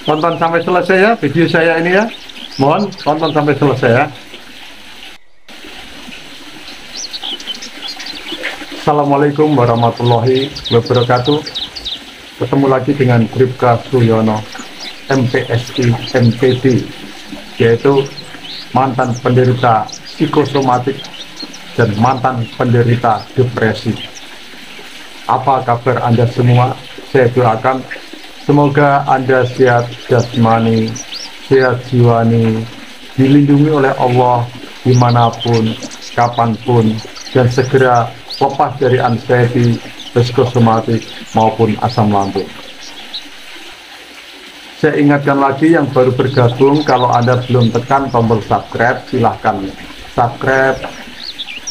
tonton sampai selesai ya video saya ini ya. Mohon tonton sampai selesai ya. Assalamualaikum warahmatullahi wabarakatuh. Ketemu lagi dengan Bribka Suyono, MPSI MPD, yaitu mantan penderita psikosomatik dan mantan penderita depresi. Apa kabar Anda semua? Saya doakan semoga Anda sehat jasmani, sehat jiwani, dilindungi oleh Allah dimanapun, kapanpun, dan segera lepas dari anxiety, psikosomatik, maupun asam lambung. Saya ingatkan lagi yang baru bergabung, kalau Anda belum tekan tombol subscribe, silahkan subscribe.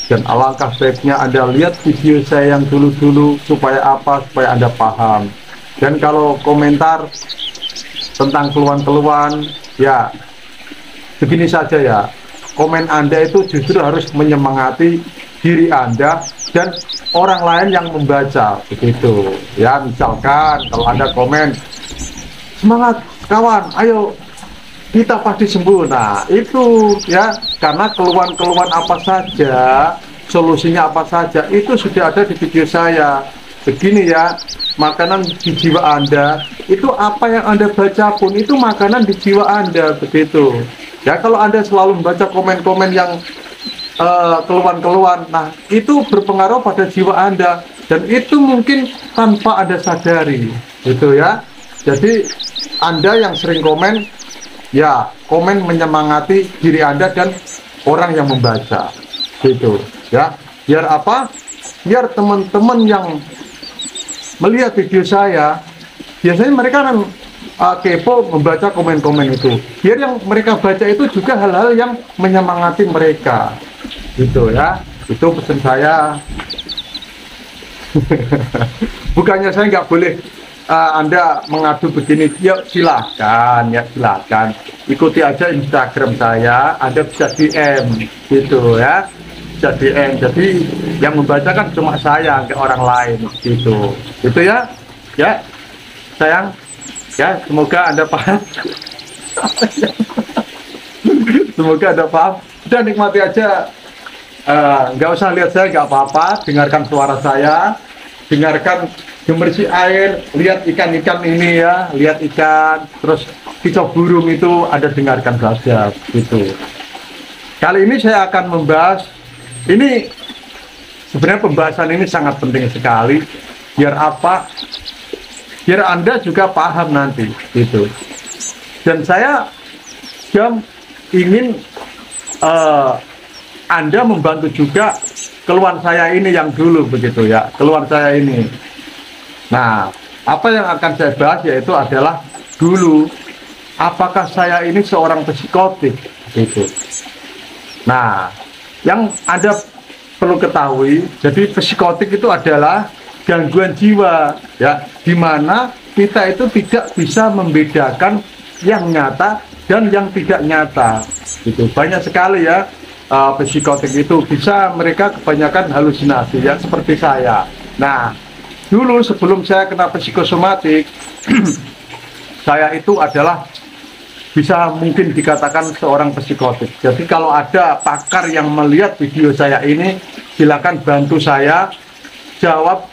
Dan alangkah baiknya Anda lihat video saya yang dulu-dulu, supaya apa? Supaya Anda paham. Dan kalau komentar tentang keluhan-keluhan, ya begini saja ya, komen Anda itu justru harus menyemangati diri Anda dan orang lain yang membaca, begitu ya. Misalkan kalau Anda komen, semangat kawan, ayo kita pasti sembuh. Nah itu ya, karena keluhan-keluhan apa saja, solusinya apa saja, itu sudah ada di video saya. Begini ya, makanan di jiwa Anda itu, apa yang Anda baca pun itu makanan di jiwa Anda, begitu ya. Kalau Anda selalu membaca komen-komen yang keluhan-keluhan, nah itu berpengaruh pada jiwa Anda, dan itu mungkin tanpa Anda sadari, gitu ya. Jadi Anda yang sering komen, ya komen menyemangati diri Anda dan orang yang membaca, gitu ya. Biar apa? Biar teman-teman yang melihat video saya, biasanya mereka kan kepo membaca komen-komen itu, biar yang mereka baca itu juga hal-hal yang menyemangati mereka, gitu ya. Itu pesan saya. Bukannya saya nggak boleh Anda mengadu begini, ya silahkan ya, silahkan ikuti aja Instagram saya, Anda bisa DM, gitu ya, bisa DM. Jadi yang membaca kan cuma saya, nggak orang lain, gitu ya. Ya sayang ya, semoga Anda paham. Semoga Anda paham dan nikmati aja. Nggak usah lihat saya, nggak apa-apa, dengarkan suara saya, dengarkan gemersi air, lihat ikan-ikan ini ya, lihat ikan, terus kicau burung itu Anda dengarkan saja, gitu. Kali ini saya akan membahas, ini sebenarnya pembahasan ini sangat penting sekali, biar apa? Biar Anda juga paham nanti, gitu. Dan saya ingin Anda membantu juga keluhan saya ini yang dulu, begitu ya, keluhan saya ini. Nah, apa yang akan saya bahas yaitu adalah dulu, apakah saya ini seorang psikotik, gitu. Nah, yang Anda perlu ketahui, jadi psikotik itu adalah gangguan jiwa ya, dimana kita itu tidak bisa membedakan yang nyata dan yang tidak nyata, gitu. Banyak sekali ya psikotik itu, bisa mereka kebanyakan halusinasi ya, seperti saya. Nah dulu sebelum saya kena psikosomatik, saya itu adalah bisa mungkin dikatakan seorang psikotik. Jadi kalau ada pakar yang melihat video saya ini, silakan bantu saya jawab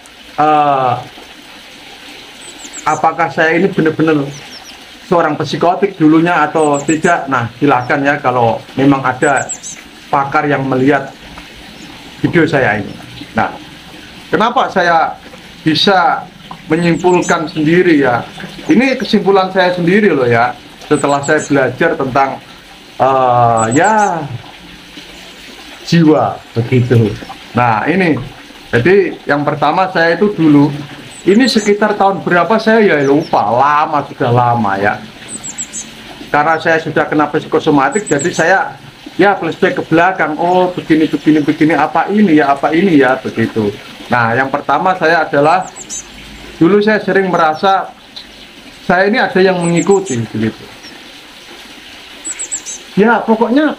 apakah saya ini benar-benar seorang psikotik dulunya atau tidak. Nah silakan ya, kalau memang ada pakar yang melihat video saya ini. Nah kenapa saya bisa menyimpulkan sendiri ya, ini kesimpulan saya sendiri loh ya, setelah saya belajar tentang ya jiwa, begitu. Nah ini, jadi yang pertama saya itu dulu, ini sekitar tahun berapa saya ya lupa, lama, sudah lama ya. Karena saya sudah kena psikosomatik, jadi saya ya flashback ke belakang, oh begini, apa ini ya, begitu. Nah yang pertama saya adalah, dulu saya sering merasa saya ini ada yang mengikuti, begitu. Ya pokoknya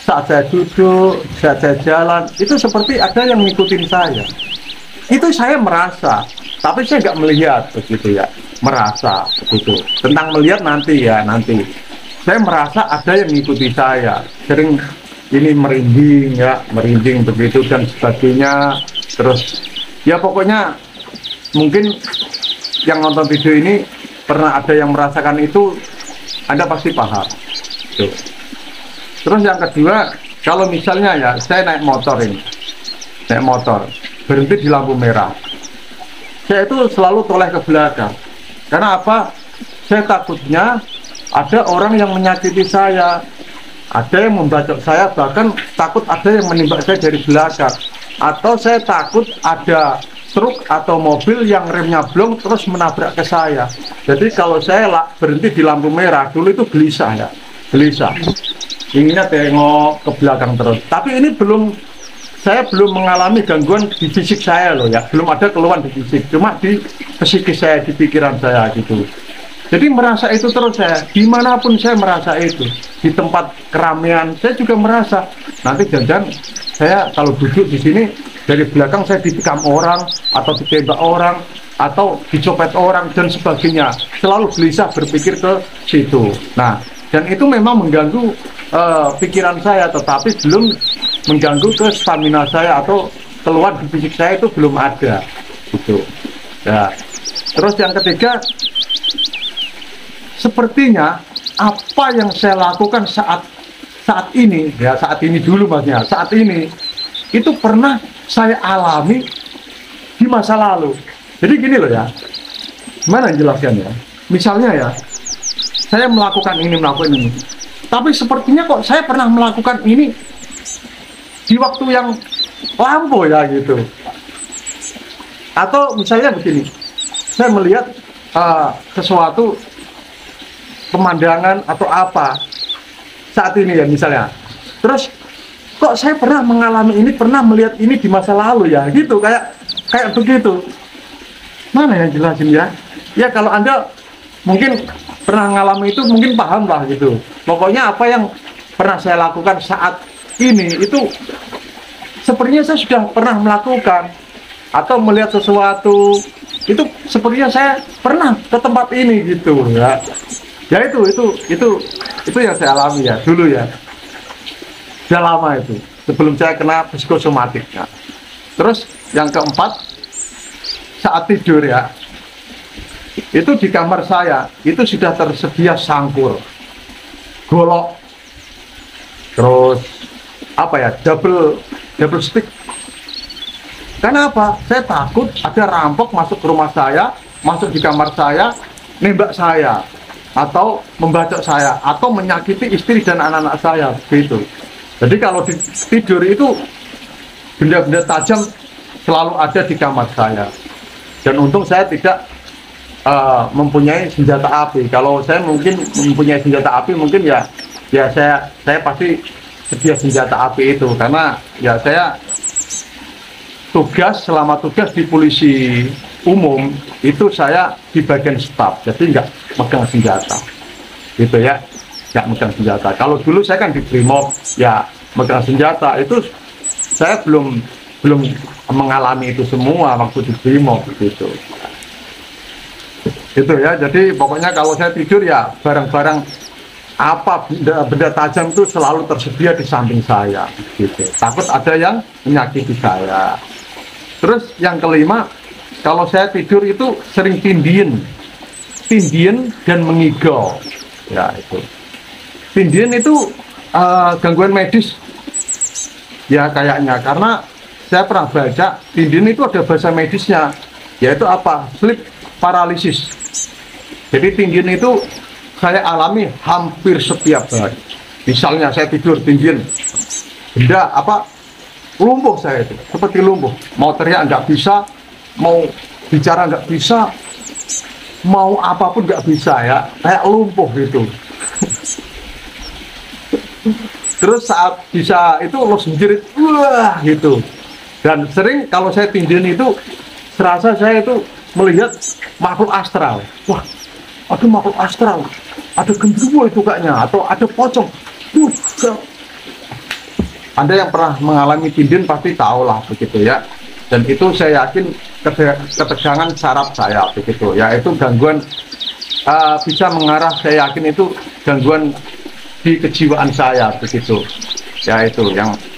saat saya duduk, saat saya jalan, itu seperti ada yang ngikutin saya. Itu saya merasa, tapi saya nggak melihat begitu ya, merasa begitu. Tentang melihat nanti ya, nanti. Saya merasa ada yang mengikuti saya, sering ini merinding ya, merinding begitu dan sebagainya. Terus ya pokoknya mungkin yang nonton video ini pernah ada yang merasakan itu, Anda pasti paham. Tuh. Terus yang kedua, kalau misalnya ya saya naik motor ini, naik motor berhenti di lampu merah, saya itu selalu toleh ke belakang. Karena apa? Saya takutnya ada orang yang menyakiti saya, ada yang membacok saya, bahkan takut ada yang menembak saya dari belakang, atau saya takut ada truk atau mobil yang remnya blong terus menabrak ke saya. Jadi kalau saya berhenti di lampu merah dulu itu gelisah ya, gelisah, inginnya tengok ke belakang terus. Tapi ini saya belum mengalami gangguan di fisik saya loh ya, belum ada keluhan di fisik, cuma di psikis saya, di pikiran saya gitu. Jadi merasa itu terus saya, dimanapun saya merasa itu, di tempat keramaian saya juga merasa. Nanti jangan saya kalau duduk di sini dari belakang saya ditikam orang, atau ditembak orang, atau dicopet orang dan sebagainya. Selalu gelisah berpikir ke situ. Nah, dan itu memang mengganggu pikiran saya, tetapi belum mengganggu ke stamina saya atau keluar di fisik saya itu belum ada gitu ya. Terus yang ketiga, sepertinya apa yang saya lakukan saat ini ya, saat ini dulu maksudnya, saat ini itu pernah saya alami di masa lalu. Jadi gini loh ya, gimana jelaskan ya, misalnya ya saya melakukan ini, tapi sepertinya kok saya pernah melakukan ini di waktu yang lampau ya gitu. Atau misalnya begini, saya melihat sesuatu pemandangan atau apa saat ini ya misalnya, terus kok saya pernah mengalami ini, pernah melihat ini di masa lalu ya gitu, kayak begitu. Mana yang jelasin ya? Ya kalau Anda mungkin pernah mengalami itu mungkin paham lah gitu. Pokoknya apa yang pernah saya lakukan saat ini itu sepertinya saya sudah pernah melakukan atau melihat sesuatu itu sepertinya saya pernah ke tempat ini gitu ya. Ya itu yang saya alami ya dulu ya. Sudah lama itu sebelum saya kena psikosomatik. Ya. Terus yang keempat, saat tidur ya, itu di kamar saya itu sudah tersedia sangkur, golok, terus apa ya, double stick. Karena apa? Saya takut ada rampok masuk ke rumah saya, masuk di kamar saya, nembak saya, atau membacok saya, atau menyakiti istri dan anak-anak saya, gitu. Jadi kalau tidur itu benda-benda tajam selalu ada di kamar saya. Dan untung saya tidak mempunyai senjata api. Kalau saya mungkin mempunyai senjata api, mungkin ya saya pasti sedia senjata api itu, karena ya saya selama tugas di polisi umum itu saya di bagian staf, jadi nggak megang senjata gitu ya, nggak megang senjata. Kalau dulu saya kan di Brimob ya megang senjata, itu saya belum mengalami itu semua waktu di Brimob gitu. Itu ya, jadi pokoknya kalau saya tidur ya barang-barang apa benda tajam itu selalu tersedia di samping saya gitu. Takut ada yang menyakiti saya. Terus yang kelima, kalau saya tidur itu sering tindian dan mengigau. Ya itu. Tindian itu gangguan medis. Ya kayaknya, karena saya pernah baca tindian itu ada bahasa medisnya, yaitu apa? Sleep paralysis. Jadi tindian itu saya alami hampir setiap hari. Misalnya saya tidur tindian, benda apa, lumpuh saya itu, seperti lumpuh. Mau teriak nggak bisa, mau bicara nggak bisa, mau apapun nggak bisa ya, kayak lumpuh gitu. Terus saat bisa itu lo sendiri, wah gitu. Dan sering kalau saya tindian itu, serasa saya itu melihat makhluk astral. Wah, ada makhluk astral, ada genderuwo itu kayaknya, atau ada pocong. Anda yang pernah mengalami tindian pasti tahu lah begitu ya. Dan itu saya yakin ketegangan saraf saya begitu, yaitu gangguan bisa mengarah, saya yakin itu gangguan di kejiwaan saya begitu, ya itu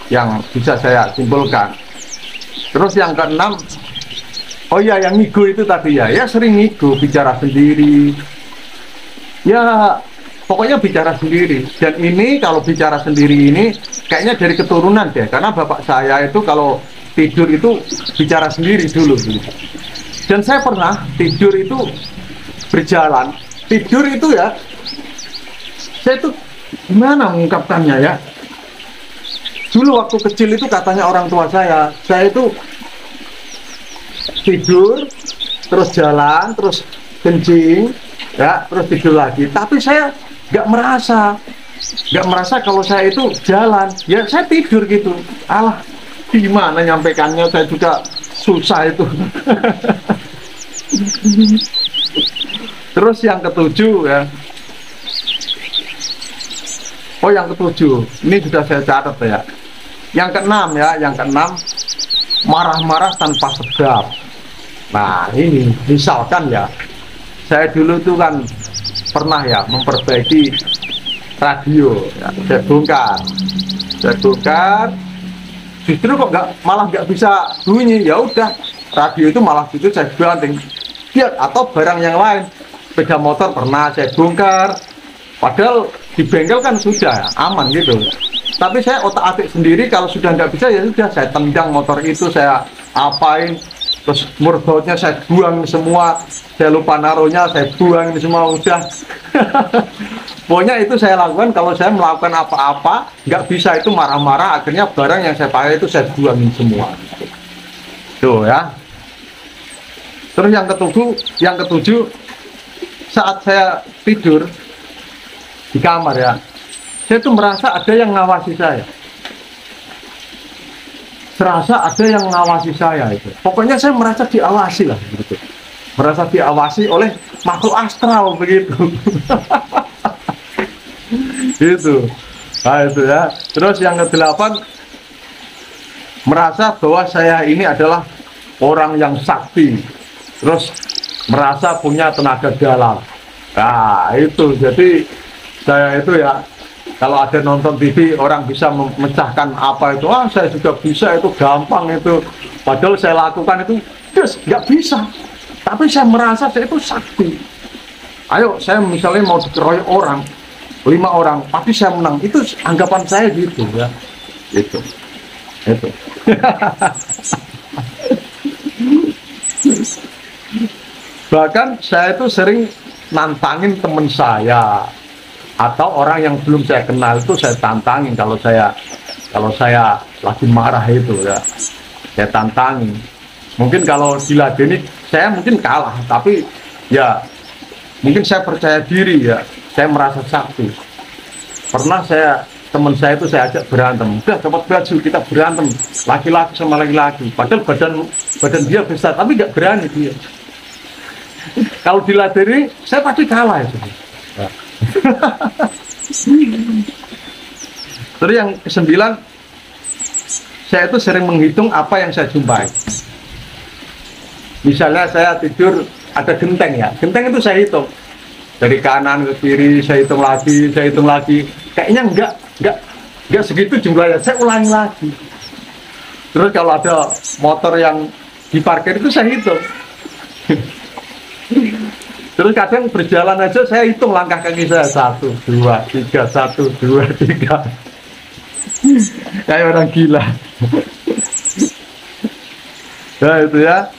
yang bisa saya simpulkan. Terus yang keenam, oh ya, yang ngigo itu tadi ya sering ngigo, bicara sendiri, ya pokoknya bicara sendiri. Dan ini kalau bicara sendiri ini kayaknya dari keturunan deh, karena bapak saya itu kalau tidur itu bicara sendiri dulu. Dan saya pernah tidur itu berjalan, tidur itu ya, saya itu gimana mengungkapkannya ya. Dulu waktu kecil itu katanya orang tua saya itu tidur, terus jalan, terus kencing, ya, terus tidur lagi. Tapi saya nggak merasa kalau saya itu jalan, ya saya tidur gitu. Alah, gimana nyampaikannya, saya juga susah itu. Terus yang ketujuh ya, oh yang ketujuh, ini sudah saya catat ya. Yang keenam ya, yang keenam, marah-marah tanpa sebab. Nah ini misalkan ya, saya dulu tuh kan pernah ya memperbaiki radio ya, saya bongkar, justru kok malah nggak bisa bunyi. Ya udah, radio itu malah gitu saya banting dia, atau barang yang lain, sepeda motor pernah saya bongkar, padahal di bengkel kan sudah aman gitu. Tapi saya otak-atik sendiri, kalau sudah nggak bisa ya sudah, saya tendang motor itu, saya apain, terus murbautnya saya buang semua, saya lupa naruhnya, saya buang semua, udah. Pokoknya itu saya lakukan kalau saya melakukan apa-apa nggak bisa, itu marah-marah, akhirnya barang yang saya pakai itu saya buangin semua. Tuh ya. Terus yang ketujuh, saat saya tidur di kamar ya, saya tuh merasa ada yang ngawasi saya. Serasa ada yang ngawasi saya itu. Pokoknya saya merasa diawasi lah gitu. Merasa diawasi oleh makhluk astral begitu. Gitu. Nah itu ya. Terus yang kedelapan, merasa bahwa saya ini adalah orang yang sakti. Terus merasa punya tenaga dalam. Nah itu, jadi saya itu ya, kalau ada nonton TV orang bisa memecahkan apa itu, saya juga bisa, itu gampang itu. Padahal saya lakukan itu terus nggak bisa, tapi saya merasa saya itu sakti. Ayo, saya misalnya mau dikeroyok orang 5 orang, tapi saya menang, itu anggapan saya gitu ya. Itu bahkan saya itu sering nantangin temen saya atau orang yang belum saya kenal, itu saya tantangin. Kalau saya lagi marah itu ya, saya tantangin. Mungkin kalau diladeni saya mungkin kalah, tapi ya mungkin saya percaya diri ya, saya merasa sakti. Pernah teman saya itu saya ajak berantem, udah dapat baju, kita berantem laki-laki sama laki-laki, padahal badan dia besar tapi nggak berani dia. Kalau diladeni saya pasti kalah itu. Terus yang ke-9, saya itu sering menghitung apa yang saya jumpai. Misalnya saya tidur ada genteng ya, genteng itu saya hitung dari kanan ke kiri, saya hitung lagi. Kayaknya enggak segitu jumlahnya, saya ulangi lagi. Terus kalau ada motor yang diparkir itu saya hitung. Terus kadang berjalan aja saya hitung langkah kaki saya, 1, 2, 3, 1, 2, 3. Kayak orang gila. Nah itu ya.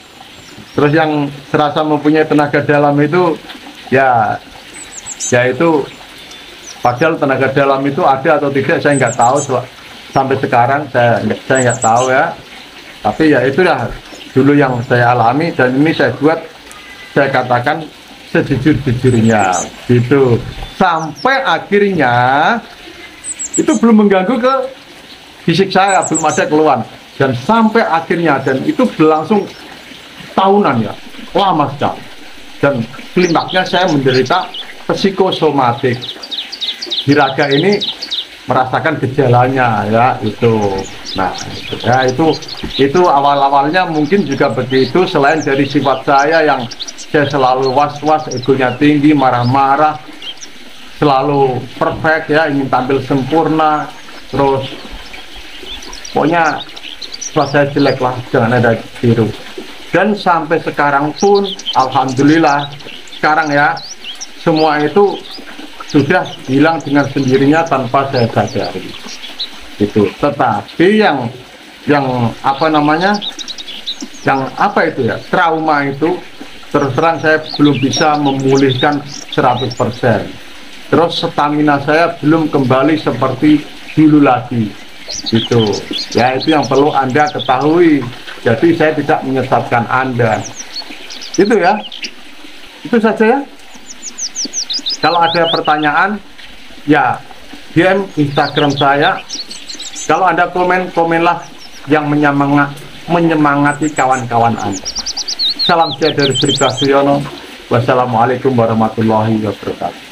Terus yang serasa mempunyai tenaga dalam itu ya itu, padahal tenaga dalam itu ada atau tidak saya nggak tahu, sampai sekarang saya nggak tahu ya. Tapi ya itulah dulu yang saya alami, dan ini saya katakan sejujur-jujurnya gitu, sampai akhirnya itu belum mengganggu ke fisik saya, belum ada keluhan, dan sampai akhirnya, dan itu berlangsung tahunan ya, lama sekali, dan klimaksnya saya menderita psikosomatik. Di raga ini merasakan gejalanya ya, itu Nah, ya itu awal-awalnya mungkin juga begitu. Selain dari sifat saya yang saya selalu was-was, egonya tinggi, marah-marah, selalu perfect ya, ingin tampil sempurna, terus pokoknya sifat saya jelek lah, jangan ada biru. Dan sampai sekarang pun, alhamdulillah, sekarang ya semua itu sudah hilang dengan sendirinya tanpa saya sadari. Itu. Tetapi yang apa namanya, yang apa itu ya, trauma itu terus terang saya belum bisa memulihkan 100%. Terus stamina saya belum kembali seperti dulu lagi. Gitu ya, itu yang perlu Anda ketahui. Jadi saya tidak menyesatkan Anda. Itu ya, itu saja ya. Kalau ada pertanyaan ya DM Instagram saya. Kalau ada komenlah yang menyemangati kawan-kawan Anda. Salam sehat dari Sri Kasyono. Wassalamualaikum warahmatullahi wabarakatuh.